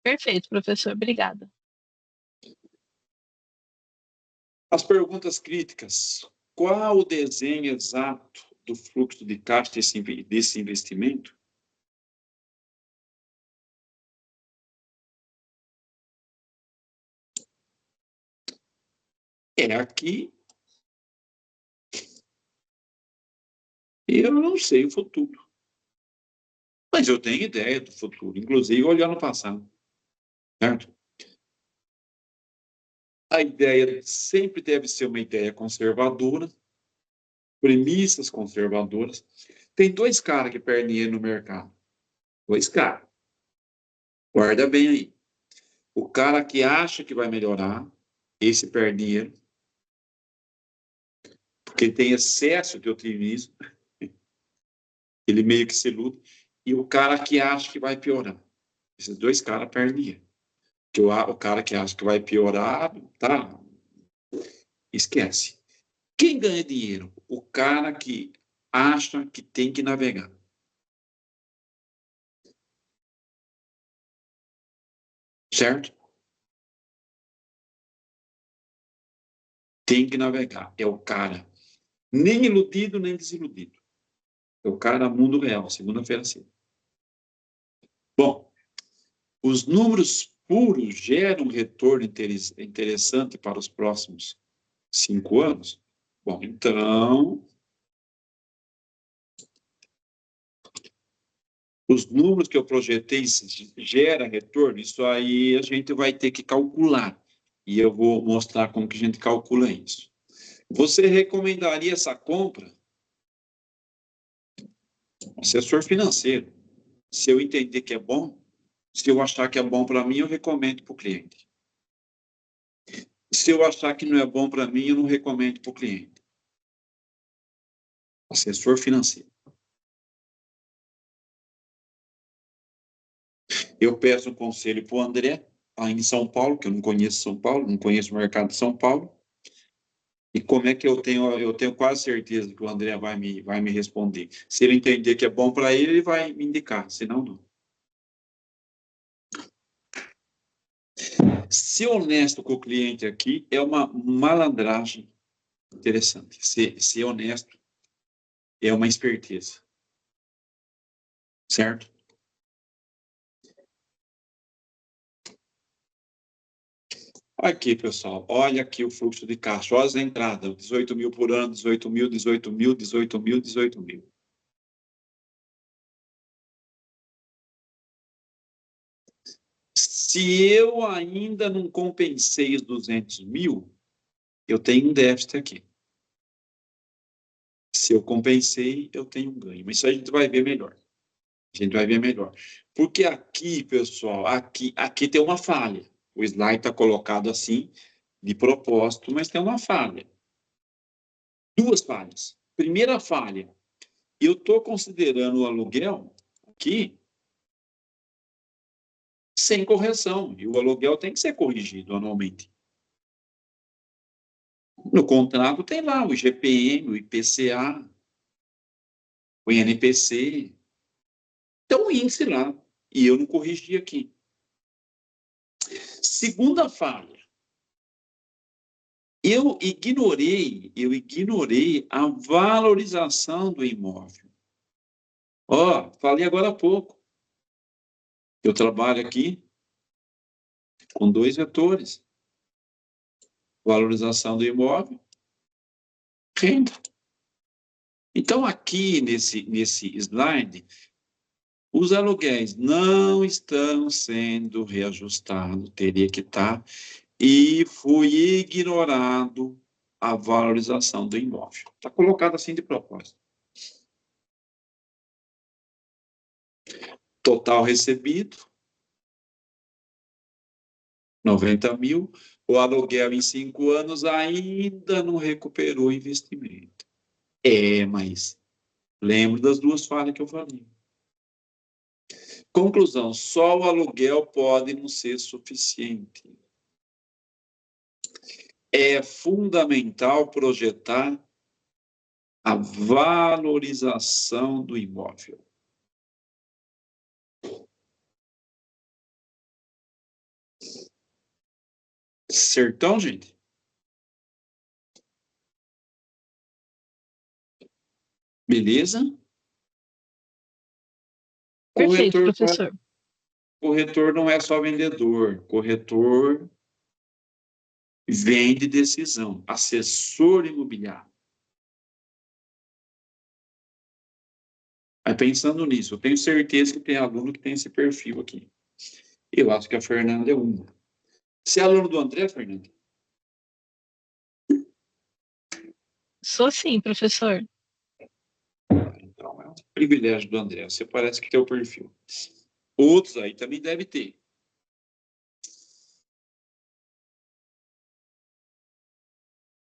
Speaker 3: Perfeito, professor. Obrigada.
Speaker 1: As perguntas críticas. Qual o desenho exato do fluxo de caixa desse investimento? É aqui. Eu não sei o futuro. Mas eu tenho ideia do futuro, inclusive olhando o passado. Certo? A ideia sempre deve ser uma ideia conservadora, premissas conservadoras. Tem 2 caras que perdem dinheiro no mercado. 2 caras. Guarda bem aí. O cara que acha que vai melhorar, esse perde dinheiro, porque tem excesso de otimismo, ele meio que se ilude, e o cara que acha que vai piorar. Esses 2 caras perdem dinheiro. Porque o cara que acha que vai piorar, tá? Esquece. Quem ganha dinheiro? O cara que acha que tem que navegar. Certo? Tem que navegar. É o cara nem iludido, nem desiludido. É o cara mundo real, segunda-feira cedo. Bom, os números puros geram um retorno interessante para os próximos 5 anos? Bom, então, os números que eu projetei geram retorno? Isso aí a gente vai ter que calcular. E eu vou mostrar como que a gente calcula isso. Você recomendaria essa compra? Assessor financeiro. Se eu entender que é bom, se eu achar que é bom para mim, eu recomendo para o cliente. Se eu achar que não é bom para mim, eu não recomendo para o cliente. Assessor financeiro. Eu peço um conselho para o André, aí em São Paulo, que eu não conheço São Paulo, não conheço o mercado de São Paulo. E como é que eu tenho quase certeza que o André vai me responder. Se ele entender que é bom para ele, ele vai me indicar, senão não. Ser honesto com o cliente aqui é uma malandragem interessante. Ser honesto é uma esperteza. Certo? Aqui, pessoal, olha aqui o fluxo de caixa, olha as entradas, 18 mil por ano, 18 mil, 18 mil, 18 mil, 18 mil. Se eu ainda não compensei os 200 mil, eu tenho um déficit aqui. Se eu compensei, eu tenho um ganho. Mas isso a gente vai ver melhor. A gente vai ver melhor. Porque aqui, pessoal, aqui tem uma falha. O slide está colocado assim, de propósito, mas tem uma falha. Duas falhas. Primeira falha, eu estou considerando o aluguel aqui sem correção, e o aluguel tem que ser corrigido anualmente. No contrato tem lá o IGPM, o IPCA, o INPC, então o índice lá, e eu não corrigi aqui. Segunda falha, eu ignorei a valorização do imóvel. Ó, falei agora há pouco. Eu trabalho aqui com 2 vetores. Valorização do imóvel, renda. Então, aqui nesse slide, os aluguéis não estão sendo reajustados, teria que estar, e foi ignorado a valorização do imóvel. Está colocado assim de propósito. Total recebido, 90 mil. O aluguel em 5 anos ainda não recuperou o investimento. Mas lembro das 2 falhas que eu falei. Conclusão, só o aluguel pode não ser suficiente. É fundamental projetar a valorização do imóvel. Certão, gente? Beleza?
Speaker 3: Perfeito, professor.
Speaker 1: Corretor não é só vendedor. Corretor vende decisão. Assessor imobiliário. Aí pensando nisso, eu tenho certeza que tem aluno que tem esse perfil aqui. Eu acho que a Fernanda é uma. Você é aluno do André, Fernanda?
Speaker 3: Sou sim, professor.
Speaker 1: Então, é um privilégio do André. Você parece que tem o perfil. Outros aí também devem ter.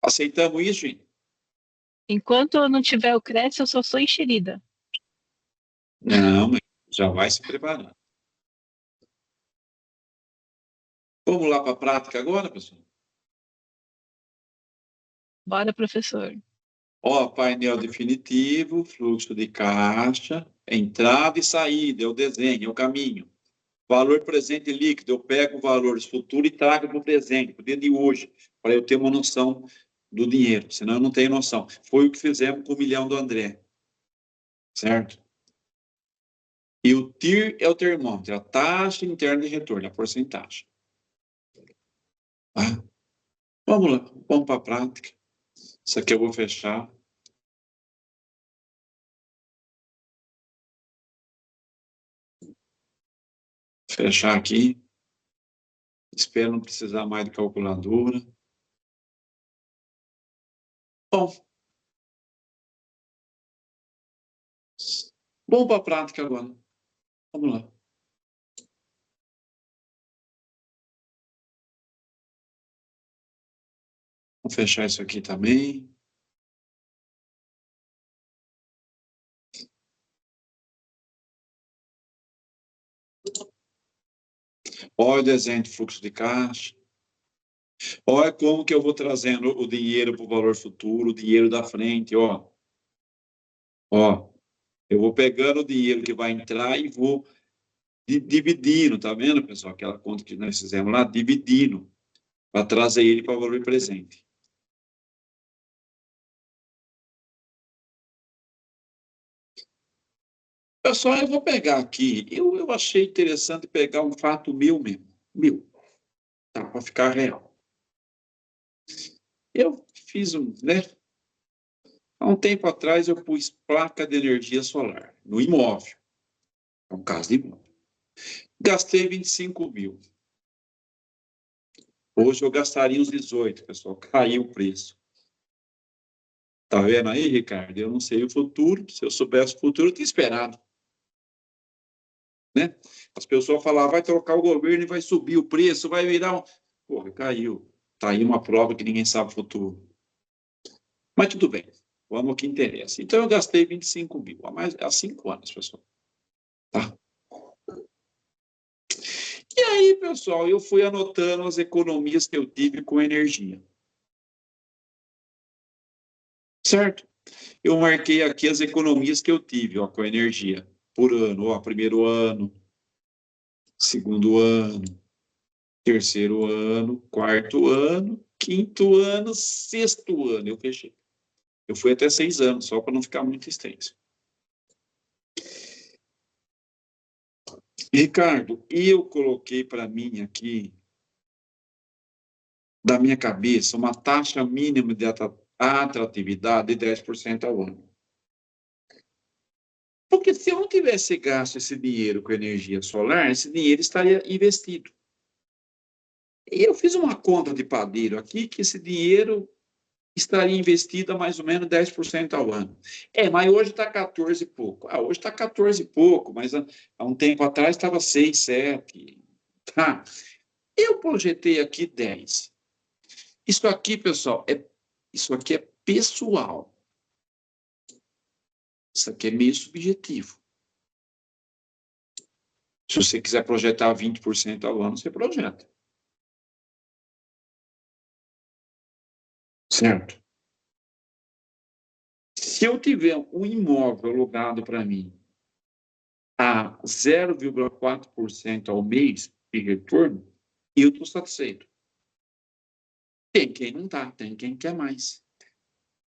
Speaker 1: Aceitamos isso, gente?
Speaker 3: Enquanto eu não tiver o CRES, eu só sou enxerida.
Speaker 1: Não, mas já vai se preparando. Vamos lá para a prática agora, pessoal?
Speaker 3: Bora, professor.
Speaker 1: Ó, painel definitivo, fluxo de caixa, entrada e saída, é o desenho, é o caminho. Valor presente líquido, eu pego o valor futuro e trago para o presente, para o dia de hoje, para eu ter uma noção do dinheiro, senão eu não tenho noção. Foi o que fizemos com o 1 milhão do André, certo? E o TIR é o termômetro, a taxa interna de retorno, a porcentagem. Ah, vamos lá, vamos para a prática. Isso aqui eu vou fechar. Fechar aqui. Espero não precisar mais de calculadora. Bom. Vamos para a prática agora. Vamos lá. Vou fechar isso aqui também. Olha o desenho de fluxo de caixa. Olha como que eu vou trazendo o dinheiro para o valor futuro, o dinheiro da frente, ó. Ó, eu vou pegando o dinheiro que vai entrar e vou dividindo, tá vendo, pessoal? Aquela conta que nós fizemos lá, dividindo, para trazer ele para o valor presente. Pessoal, eu vou pegar aqui, eu achei interessante pegar um fato meu mesmo, meu, tá, para ficar real. Eu fiz né? Há um tempo atrás eu pus placa de energia solar no imóvel. É um caso de imóvel. Gastei 25 mil. Hoje eu gastaria uns 18, pessoal. Caiu o preço. Tá vendo aí, Ricardo? Eu não sei o futuro. Se eu soubesse o futuro, eu tinha esperado. Né? As pessoas falavam, vai trocar o governo e vai subir o preço, vai virar um... Porra, caiu. Tá aí uma prova que ninguém sabe o futuro. Mas tudo bem, vamos ao que interessa. Então, eu gastei 25 mil há 5 anos, pessoal. Tá? E aí, pessoal, eu fui anotando as economias que eu tive com energia. Certo? Eu marquei aqui as economias que eu tive, ó, com energia por ano. Ó, primeiro ano, segundo ano, terceiro ano, quarto ano, quinto ano, sexto ano. Eu fechei. Eu fui até 6 anos, só para não ficar muito extenso. Ricardo, eu coloquei para mim aqui, da minha cabeça, uma taxa mínima de atratividade de 10% ao ano. Porque se eu não tivesse gasto esse dinheiro com energia solar, esse dinheiro estaria investido. E eu fiz uma conta de padeiro aqui que esse dinheiro estaria investido a mais ou menos 10% ao ano. Mas hoje está 14 e pouco. Hoje está 14 e pouco, mas há um tempo atrás estava 6, 7. Tá? Eu projetei aqui 10. Isso aqui, pessoal, isso aqui é pessoal. Isso aqui é meio subjetivo. Se você quiser projetar 20% ao ano, você projeta. Certo? Se eu tiver um imóvel alugado para mim a 0,4% ao mês de retorno, eu estou satisfeito. Tem quem não está, tem quem quer mais.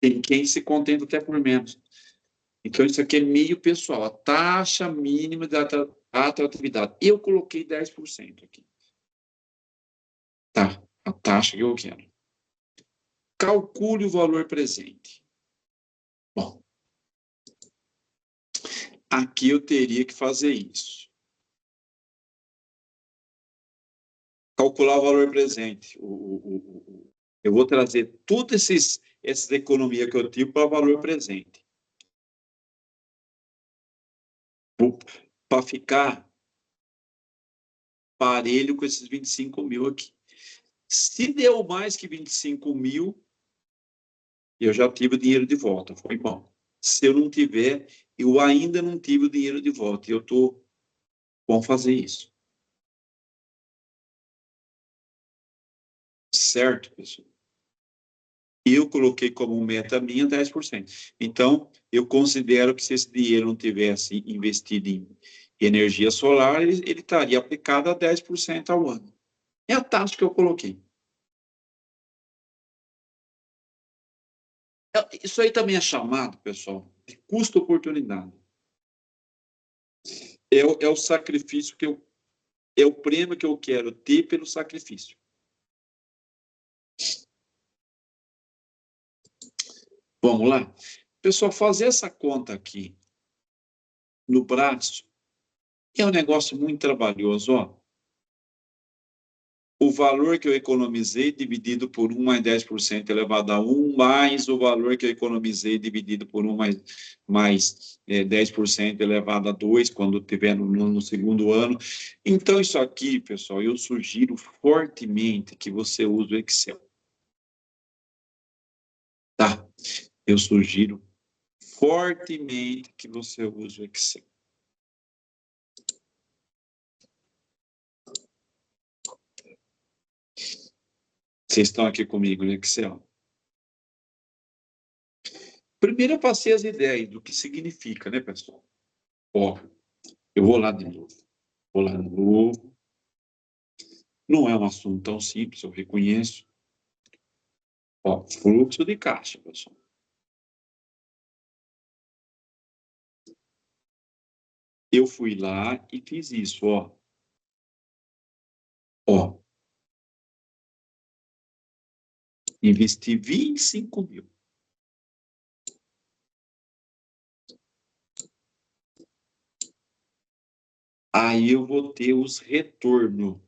Speaker 1: Tem quem se contenta até por menos. Então, isso aqui é meio pessoal. A taxa mínima da atratividade. Eu coloquei 10% aqui. Tá, a taxa que eu quero. Calcule o valor presente. Bom, aqui eu teria que fazer isso. Calcular o valor presente. Eu vou trazer todas essas economias que eu tive para o valor presente. Para ficar parelho com esses 25 mil aqui. Se deu mais que 25 mil, eu já tive o dinheiro de volta. Foi bom. Se eu não tiver, eu ainda não tive o dinheiro de volta. E eu estou bom fazer isso. Certo, pessoal? Eu coloquei como meta minha 10%. Então, eu considero que se esse dinheiro não tivesse investido em energia solar, ele estaria aplicado a 10% ao ano. É a taxa que eu coloquei. Isso aí também é chamado, pessoal, de custo-oportunidade. É o sacrifício é o prêmio que eu quero ter pelo sacrifício. Vamos lá? Pessoal, fazer essa conta aqui no braço é um negócio muito trabalhoso, ó. O valor que eu economizei dividido por 1 mais 10% elevado a 1, mais o valor que eu economizei dividido por 1 mais 10% elevado a 2, quando estiver no segundo ano. Então, isso aqui, pessoal, eu sugiro fortemente que você use o Excel. Tá? Eu sugiro fortemente que você use o Excel. Vocês estão aqui comigo no Excel? Primeiro eu passei as ideias do que significa, né, pessoal? Ó, eu vou lá de novo. Vou lá de novo. Não é um assunto tão simples, eu reconheço. Ó, fluxo de caixa, pessoal. Eu fui lá e fiz isso, ó. Ó. Investi 25 mil. Aí eu vou ter os retornos.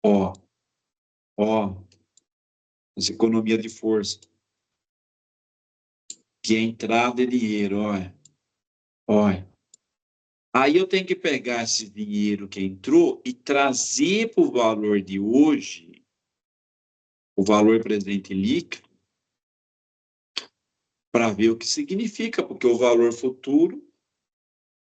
Speaker 1: Ó. Ó. As economias de força. Que é entrada de dinheiro, ó. Ó. Aí eu tenho que pegar esse dinheiro que entrou e trazer para o valor de hoje, o valor presente líquido, para ver o que significa, porque o valor futuro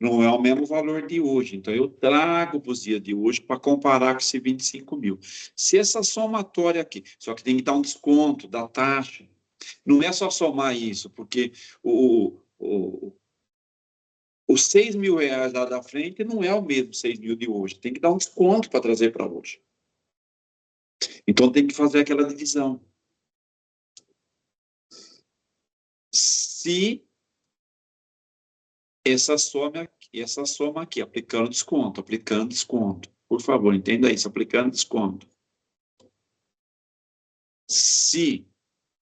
Speaker 1: não é o mesmo valor de hoje. Então, eu trago para os dias de hoje para comparar com esse 25 mil. Se essa somatória aqui, só que tem que dar um desconto da taxa. Não é só somar isso, porque os 6 mil reais lá da frente não é o mesmo 6 mil de hoje. Tem que dar um desconto para trazer para hoje. Então, tem que fazer aquela divisão. Se essa soma aqui, aplicando desconto. Por favor, entenda isso, aplicando desconto. Se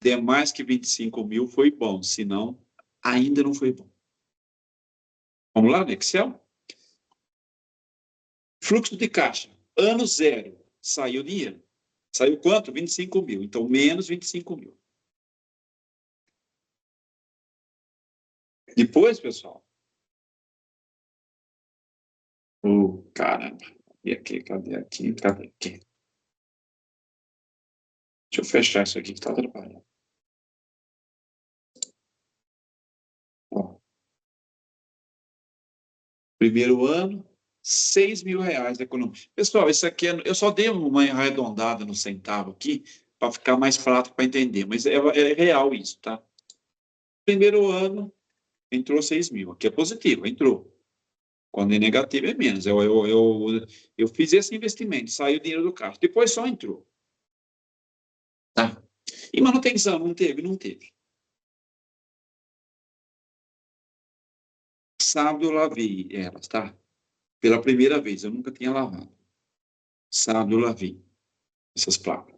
Speaker 1: der mais que 25 mil, foi bom. Se não, ainda não foi bom. Vamos lá no Excel? Fluxo de caixa. Ano zero. Saiu dinheiro. Saiu quanto? 25 mil. Então, menos 25 mil. Depois, pessoal. Caramba. E aqui, cadê aqui? Cadê aqui? Deixa eu fechar isso aqui que está atrapalhando. Ó. Primeiro ano, 6 mil reais de economia. Pessoal, isso aqui, eu só dei uma arredondada no centavo aqui, para ficar mais prático para entender, mas é real isso, tá? Primeiro ano, entrou 6 mil. Aqui é positivo, entrou. Quando é negativo, é menos. Eu fiz esse investimento, saiu o dinheiro do caixa. Depois só entrou. Tá? E manutenção, não teve? Não teve. Sábado eu lavei elas, tá? Pela primeira vez, eu nunca tinha lavado. Sábado eu lavei essas placas.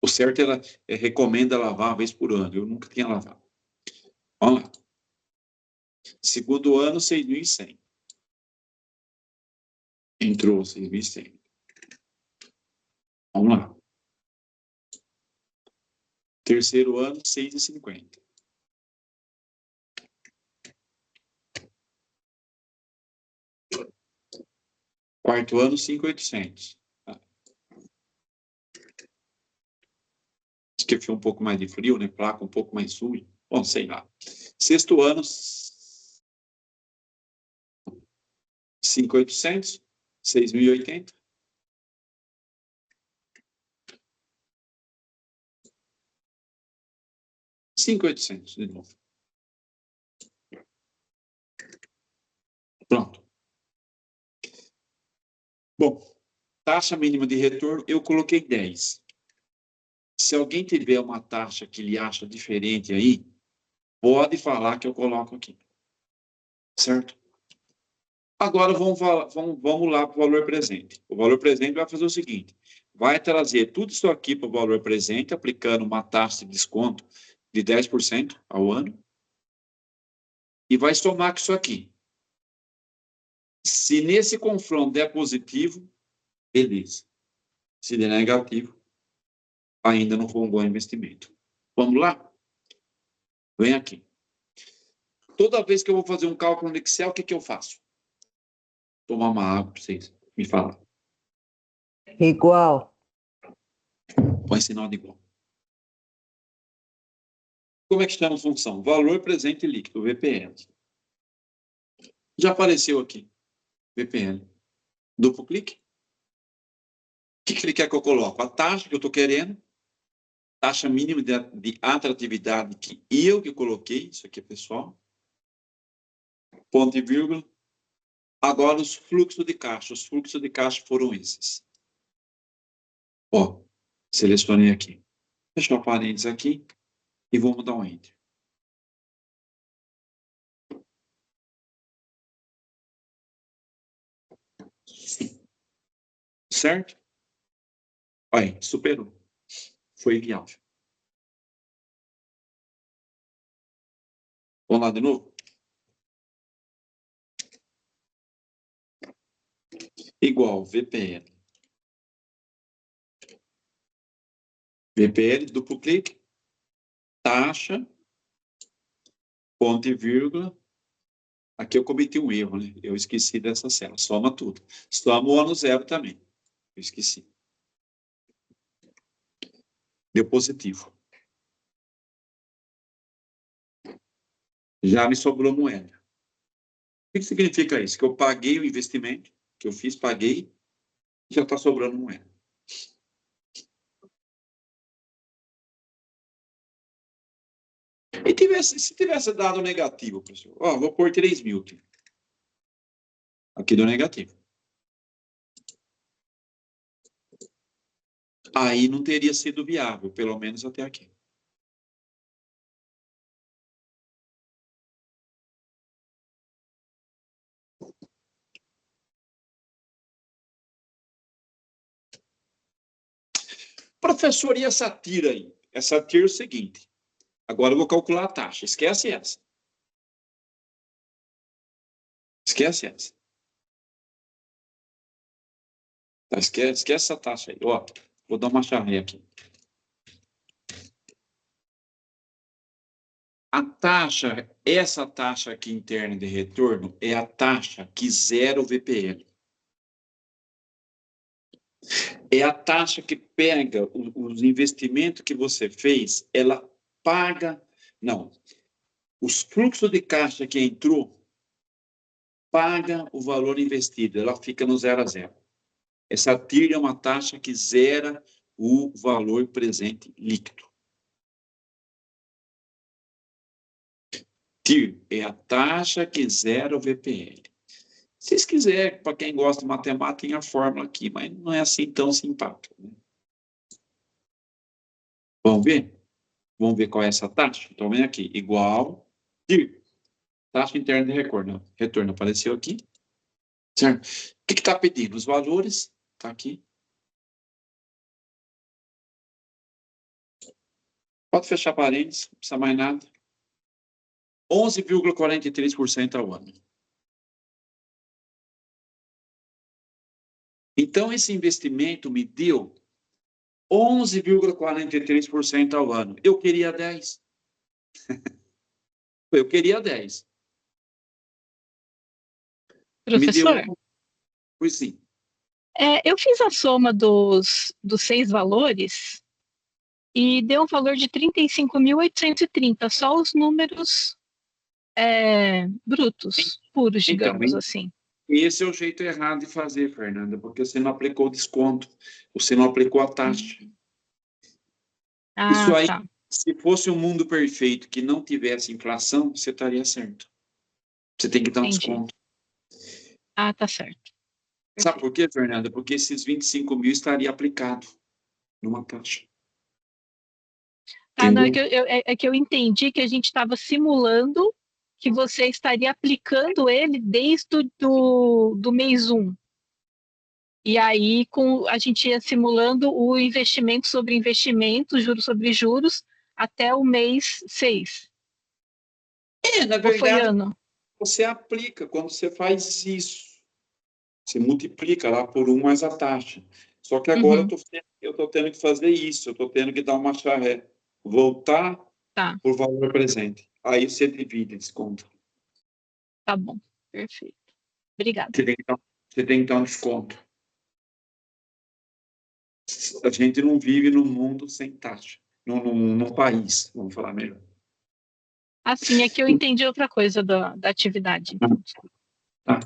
Speaker 1: O certo recomenda lavar uma vez por ano. Eu nunca tinha lavado. Vamos lá. Segundo ano, 6.100. Entrou 6.100. Vamos lá. Terceiro ano, 6.50. Quarto ano, 5.800. Acho que foi um pouco mais de frio, né? Placa um pouco mais suja. Bom, sei lá. Sexto ano, 5.800. 6.080. $5.800 de novo. Pronto. Bom, taxa mínima de retorno, eu coloquei 10. Se alguém tiver uma taxa que ele acha diferente aí, pode falar que eu coloco aqui. Certo? Agora vamos lá para o valor presente. O valor presente vai fazer o seguinte: vai trazer tudo isso aqui para o valor presente, aplicando uma taxa de desconto de 10% ao ano, e vai somar com isso aqui. Se nesse confronto der positivo, beleza. Se der negativo, ainda não foi um bom investimento. Vamos lá? Vem aqui. Toda vez que eu vou fazer um cálculo no Excel, o que eu faço? Tomar uma água para vocês me falar.
Speaker 5: Igual.
Speaker 1: Põe sinal de igual. Como é que chama a função? Valor presente líquido, VPL. Já apareceu aqui. VPL. Duplo clique. O que ele quer que eu coloque? A taxa que eu estou querendo. Taxa mínima de atratividade que eu que coloquei. Isso aqui é pessoal. Ponto e vírgula. Agora os fluxos de caixa. Os fluxos de caixa foram esses. Ó, selecionei aqui. Fechar o parênteses aqui e vou mudar um Enter. Certo? Aí, superou. Foi viável. Vamos lá de novo? Igual VPL. VPL, duplo clique, taxa, ponto e vírgula, Aqui eu cometi um erro, né? Eu esqueci dessa célula. Soma tudo. Soma o ano zero também. Eu esqueci. Deu positivo. Já me sobrou moeda. O que significa isso? Que eu paguei o investimento que eu fiz, paguei, e já está sobrando moeda. E se tivesse dado negativo, professor? Ó, vou pôr 3.000 aqui. Aqui deu negativo. Aí não teria sido viável, pelo menos até aqui. Professor, e essa TIR aí? Essa TIR é o seguinte. Agora eu vou calcular a taxa. Esquece essa. Esquece essa. Tá, esquece essa taxa aí. Ó, vou dar uma charré aqui. A taxa, essa taxa aqui interna de retorno é a taxa que zera o VPL. É a taxa que pega os investimentos que você fez, ela paga... Não, os fluxos de caixa que entrou, paga o valor investido, ela fica no 0 a 0. Essa TIR é uma taxa que zera o valor presente líquido. TIR é a taxa que zera o VPL. Se vocês quiserem, para quem gosta de matemática, tem a fórmula aqui, mas não é assim tão simpático. Né? Vamos ver? Vamos ver qual é essa taxa? Então, vem aqui, igual TIR, taxa interna de retorno. Retorno apareceu aqui. Certo? O que está pedindo? Os valores, está aqui. Pode fechar parênteses, não precisa mais nada. 11,43% ao ano. Então, esse investimento me deu 11,43% ao ano. Eu queria 10. Eu queria 10.
Speaker 3: Professor,
Speaker 1: Me deu... Pois sim.
Speaker 3: eu fiz a soma dos 6 valores e deu um valor de 35.830, só os números brutos, puros, digamos assim.
Speaker 1: Esse é o jeito errado de fazer, Fernanda, porque você não aplicou o desconto, você não aplicou a taxa. Isso aí,
Speaker 3: tá.
Speaker 1: Se fosse um mundo perfeito que não tivesse inflação, você estaria certo. Você tem que dar um desconto.
Speaker 3: Tá certo.
Speaker 1: Sabe por quê, Fernanda? Porque esses 25 mil estaria aplicado numa taxa.
Speaker 3: Não, é que eu entendi que a gente estava simulando que você estaria aplicando ele desde do mês 1. E aí a gente ia simulando o investimento sobre investimento, juros sobre juros, até o mês 6.
Speaker 1: Na
Speaker 3: verdade, ou foi ano?
Speaker 1: Você aplica quando você faz isso. Você multiplica lá por 1 mais a taxa. Só que agora eu estou tendo que fazer isso, eu estou tendo que dar uma charré. Voltar por valor presente. Aí você divide esse desconto.
Speaker 3: Tá bom, perfeito. Obrigada.
Speaker 1: Você tem que dar um desconto. A gente não vive num mundo sem taxa. Num país, vamos falar melhor.
Speaker 3: Assim, é que eu entendi outra coisa da atividade. Então, desculpa.
Speaker 1: Tá.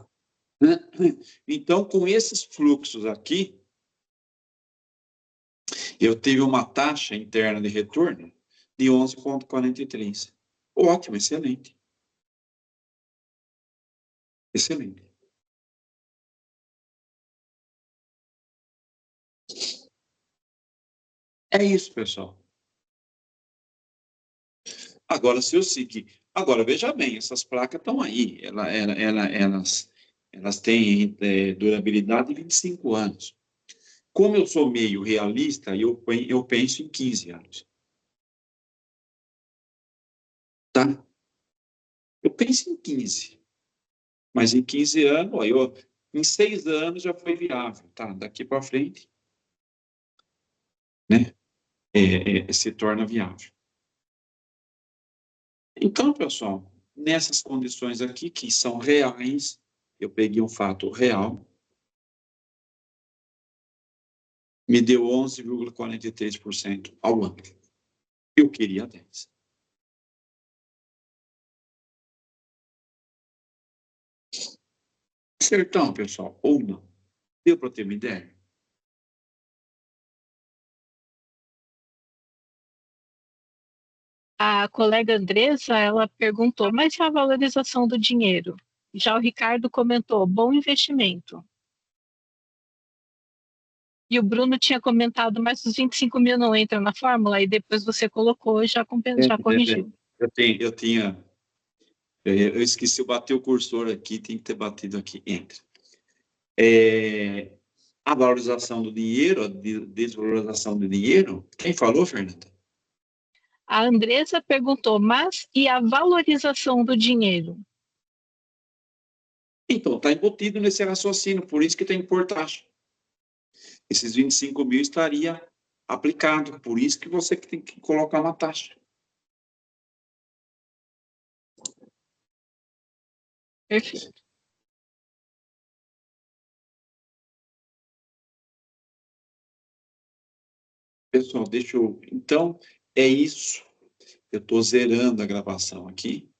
Speaker 1: Então, com esses fluxos aqui, eu tive uma taxa interna de retorno de 11,43. Ótimo, excelente. Excelente. É isso, pessoal. Agora, se eu seguir... Agora, veja bem, essas placas estão aí. Elas têm durabilidade de 25 anos. Como eu sou meio realista, eu penso em 15 anos. Tá? Eu penso em 15. Mas em 15 anos, em 6 anos já foi viável. Tá? Daqui para frente, né? Se torna viável. Então, pessoal, nessas condições aqui, que são reais, eu peguei um fato real, me deu 11,43% ao ano. Eu queria 10%. Certão, pessoal, ou não? Deu para ter uma ideia?
Speaker 3: A colega Andressa, ela perguntou, mas e a valorização do dinheiro? Já o Ricardo comentou, bom investimento. E o Bruno tinha comentado, mas os 25 mil não entram na fórmula, e depois você colocou e já corrigiu.
Speaker 1: Eu esqueci, eu bati o cursor aqui, tem que ter batido aqui, entra. A valorização do dinheiro, a desvalorização do dinheiro, quem falou, Fernanda?
Speaker 3: A Andressa perguntou, mas e a valorização do dinheiro?
Speaker 1: Então, está embutido nesse raciocínio, por isso que tem que pôr taxa. Esses 25 mil estaria aplicado, por isso que você tem que colocar uma taxa.
Speaker 3: Perfeito.
Speaker 1: Pessoal, deixa eu... Então, é isso. Eu estou zerando a gravação aqui.